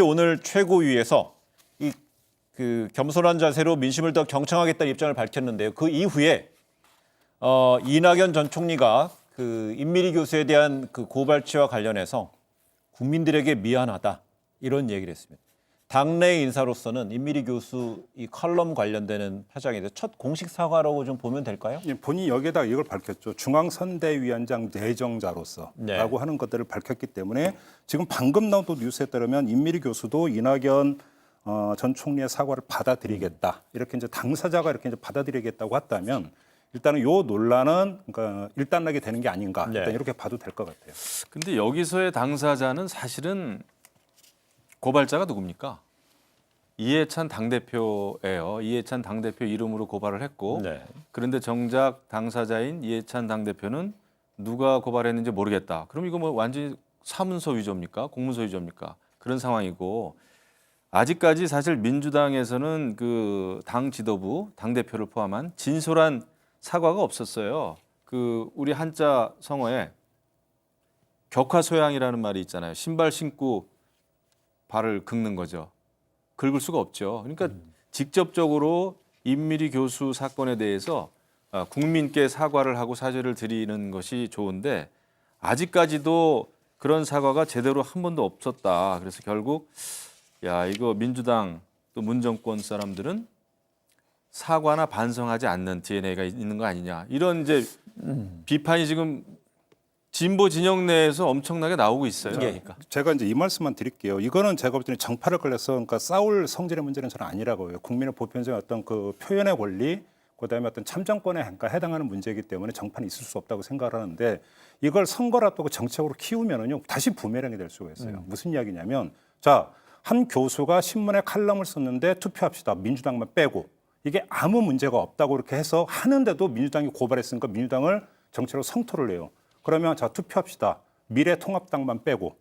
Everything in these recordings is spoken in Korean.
오늘 최고위에서 그 겸손한 자세로 민심을 더 경청하겠다는 입장을 밝혔는데요. 그 이후에 이낙연 전 총리가 그 임미리 교수에 대한 그 고발치와 관련해서 국민들에게 미안하다 이런 얘기를 했습니다. 당내 인사로서는 임미리 교수 이 컬럼 관련되는 파장에 대해서 첫 공식 사과라고 좀 보면 될까요? 본인이 여기에다 이걸 밝혔죠. 중앙선대위원장 내정자로서라고 네. 하는 것들을 밝혔기 때문에 지금 방금 나온 또 뉴스에 따르면 임미리 교수도 이낙연 전 총리의 사과를 받아들이겠다. 이렇게 이제 당사자가 이렇게 이제 받아들이겠다고 했다면 일단은 요 논란은 그러니까 일단락이 되는 게 아닌가. 네. 일단 이렇게 봐도 될 것 같아요. 근데 여기서의 당사자는 사실은 고발자가 누굽니까? 이해찬 당대표예요. 이해찬 당대표 이름으로 고발을 했고 네. 그런데 정작 당사자인 이해찬 당대표는 누가 고발했는지 모르겠다. 그럼 이거 뭐 완전히 사문서 위조입니까? 공문서 위조입니까? 그런 상황이고 아직까지 사실 민주당에서는 그 당 지도부, 당대표를 포함한 진솔한 사과가 없었어요. 그 우리 한자 성어에 격화소양이라는 말이 있잖아요. 신발 신고 발을 긁는 거죠. 긁을 수가 없죠. 그러니까 직접적으로 임미리 교수 사건에 대해서 국민께 사과를 하고 사죄를 드리는 것이 좋은데 아직까지도 그런 사과가 제대로 한 번도 없었다. 그래서 결국 야 이거 민주당 또 문정권 사람들은 사과나 반성하지 않는 DNA가 있는 거 아니냐. 이런 이제 비판이 지금 진보 진영 내에서 엄청나게 나오고 있어요. 그러니까. 제가 이제 이 말씀만 드릴게요. 이거는 제가 볼 때는 정파를 걸려서 그러니까 싸울 성질의 문제는 저는 아니라고 해요. 국민의 보편적인 어떤 그 표현의 권리, 그다음에 어떤 참정권에 해당하는 문제이기 때문에 정파는 있을 수 없다고 생각을 하는데 이걸 선거를 앞두고 정책으로 키우면은요 다시 부메랑이 될 수가 있어요. 무슨 이야기냐면 자, 한 교수가 신문에 칼럼을 썼는데 투표합시다. 민주당만 빼고 이게 아무 문제가 없다고 이렇게 해서 하는데도 민주당이 고발했으니까 민주당을 정책으로 성토를 해요. 그러면 자 투표합시다. 미래통합당만 빼고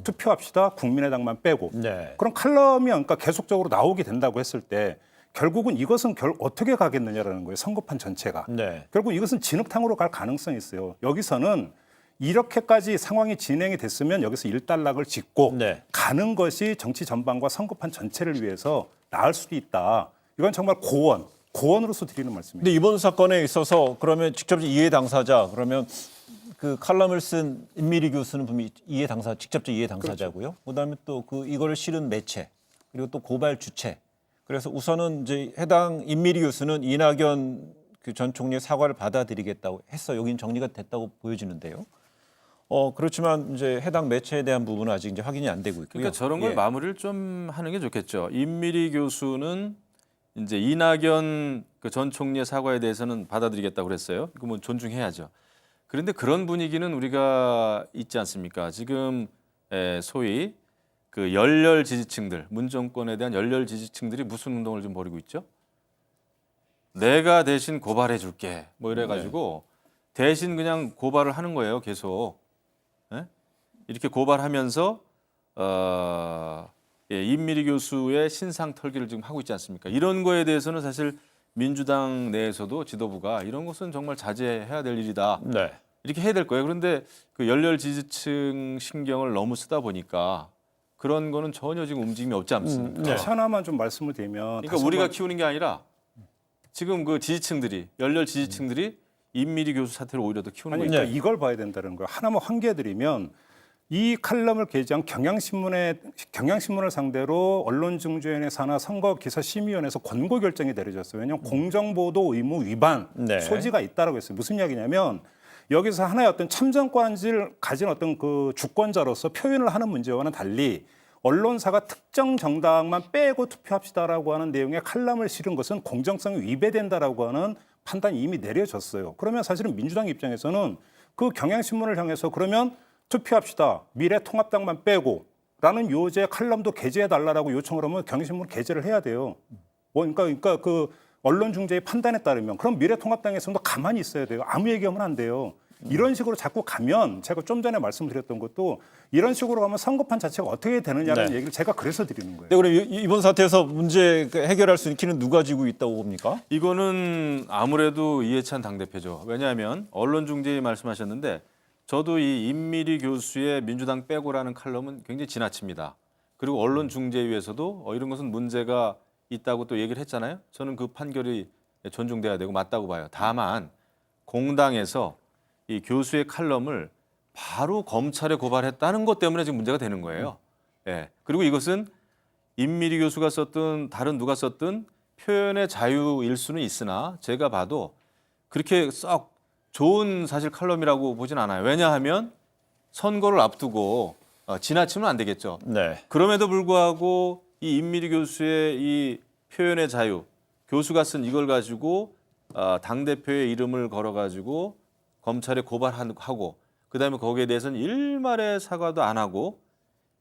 투표합시다. 국민의당만 빼고 네. 그럼 칼럼이 그러니까 계속적으로 나오게 된다고 했을 때 결국은 이것은 어떻게 가겠느냐라는 거예요. 선거판 전체가. 네. 결국 이것은 진흙탕으로 갈 가능성이 있어요. 여기서는 이렇게까지 상황이 진행이 됐으면 여기서 일단락을 짓고 네. 가는 것이 정치 전반과 선거판 전체를 위해서 나을 수도 있다. 이건 정말 고언으로서 드리는 말씀입니다. 근데 이번 사건에 있어서 그러면 직접 이해 당사자 그러면 그 칼럼을 쓴 임미리 교수는 분명히 직접적 이해 당사자고요. 그다음에 또 그 이거를 실은 매체 그리고 또 고발 주체. 그래서 우선은 이제 해당 임미리 교수는 이낙연 그 전 총리의 사과를 받아들이겠다고 했어. 여긴 정리가 됐다고 보여지는데요. 그렇지만 이제 해당 매체에 대한 부분은 아직 이제 확인이 안 되고 있고요. 그러니까 저런 걸 예. 마무리를 좀 하는 게 좋겠죠. 임미리 교수는 이제 이낙연 그 전 총리의 사과에 대해서는 받아들이겠다고 그랬어요. 이거 뭐 존중해야죠. 그런데 그런 분위기는 우리가 있지 않습니까? 지금 소위 그 열렬 지지층들, 문정권에 대한 열렬 지지층들이 무슨 운동을 좀 벌이고 있죠? 내가 대신 고발해 줄게. 뭐 이래가지고 대신 그냥 고발을 하는 거예요. 계속. 예? 이렇게 고발하면서 임미리 교수의 신상 털기를 지금 하고 있지 않습니까? 이런 거에 대해서는 사실 민주당 내에서도 지도부가 이런 것은 정말 자제해야 될 일이다. 네. 이렇게 해야 될 거예요. 그런데 그 열렬 지지층 신경을 너무 쓰다 보니까 그런 거는 전혀 지금 움직임이 없지 않습니까? 네. 다시 하나만 좀 말씀을 드리면 그러니까 우리가 키우는 게 아니라 지금 그 지지층들이 열렬 지지층들이 임미리 교수 사태를 오히려 더 키우는 아니 거예요. 그러니까 이걸 봐야 된다는 거예요. 하나만 환기해드리면 이 칼럼을 게재한 경향신문을 상대로 언론중재위원회 산하 선거기사심의위원회에서 권고 결정이 내려졌어요. 왜냐하면 공정보도 의무 위반 네. 소지가 있다라고 했어요. 무슨 이야기냐면 여기서 하나의 어떤 참정권을 가진 어떤 그 주권자로서 표현을 하는 문제와는 달리 언론사가 특정 정당만 빼고 투표합시다라고 하는 내용의 칼럼을 실은 것은 공정성이 위배된다라고 하는 판단이 이미 내려졌어요. 그러면 사실은 민주당 입장에서는 그 경향신문을 향해서 그러면 투표합시다. 미래통합당만 빼고 라는 요지의 칼럼도 게재해달라고 요청을 하면 경향신문 게재를 해야 돼요. 그러니까 그 언론중재의 판단에 따르면 그럼 미래통합당에서도 가만히 있어야 돼요. 아무 얘기하면 안 돼요. 이런 식으로 자꾸 가면 제가 좀 전에 말씀드렸던 것도 이런 식으로 가면 선거판 자체가 어떻게 되느냐는 네. 얘기를 제가 그래서 드리는 거예요. 네, 그럼 이번 사태에서 문제 해결할 수 있는 키는 누가 지고 있다고 봅니까? 이거는 아무래도 이해찬 당대표죠. 왜냐하면 언론중재위 말씀하셨는데 저도 이 임미리 교수의 민주당 빼고라는 칼럼은 굉장히 지나칩니다. 그리고 언론중재위에서도 이런 것은 문제가 있다고 또 얘기를 했잖아요. 저는 그 판결이 존중돼야 되고 맞다고 봐요. 다만 공당에서 이 교수의 칼럼을 바로 검찰에 고발했다는 것 때문에 지금 문제가 되는 거예요. 예. 그리고 이것은 임미리 교수가 썼든 다른 누가 썼든 표현의 자유일 수는 있으나 제가 봐도 그렇게 썩 좋은 사실 칼럼이라고 보진 않아요. 왜냐하면 선거를 앞두고 지나치면 안 되겠죠. 네. 그럼에도 불구하고 이 임미리 교수의 이 표현의 자유, 교수가 쓴 이걸 가지고 당대표의 이름을 걸어가지고 검찰에 고발하고 그다음에 거기에 대해서는 일말의 사과도 안 하고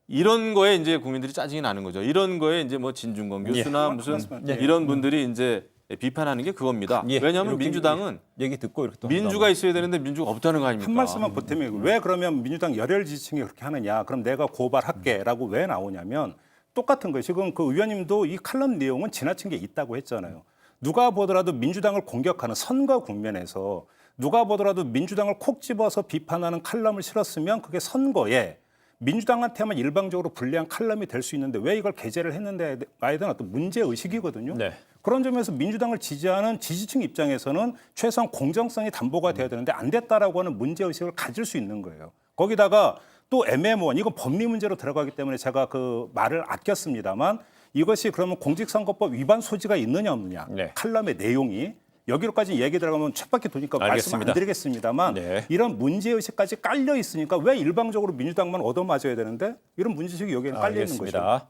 이런 거에 이제 국민들이 짜증이 나는 거죠. 이런 거에 이제 뭐 진중권 교수나 무슨 예. 이런 분들이 이제 비판하는 게 그겁니다. 예. 왜냐하면 이렇게 민주당은 얘기 듣고 이렇게 또 민주가 있어야 되는데 민주가 없다는 거 아닙니까? 한 말씀만 보태면 왜 그러면 민주당 열혈 지지층이 그렇게 하느냐? 그럼 내가 고발할게라고 왜 나오냐면 똑같은 거예요. 지금 그 의원님도 이 칼럼 내용은 지나친 게 있다고 했잖아요. 누가 보더라도 민주당을 공격하는 선거 국면에서 누가 보더라도 민주당을 콕 집어서 비판하는 칼럼을 실었으면 그게 선거에 민주당한테만 일방적으로 불리한 칼럼이 될 수 있는데 왜 이걸 게재를 했는데에 대한 어떤 문제의식이거든요. 네. 그런 점에서 민주당을 지지하는 지지층 입장에서는 최소한 공정성이 담보가 돼야 되는데 안 됐다라고 하는 문제의식을 가질 수 있는 거예요. 거기다가 또 애매모호한 이건 법리 문제로 들어가기 때문에 제가 그 말을 아꼈습니다만 이것이 그러면 공직선거법 위반 소지가 있느냐 없느냐 네. 칼럼의 내용이 여기로까지 얘기 들어가면 쳇바퀴 도니까 말씀 알겠습니다. 안 드리겠습니다만 네. 이런 문제의식까지 깔려 있으니까 왜 일방적으로 민주당만 얻어맞아야 되는데 이런 문제의식이 여기에는 깔려 있는 거죠. 알겠습니다.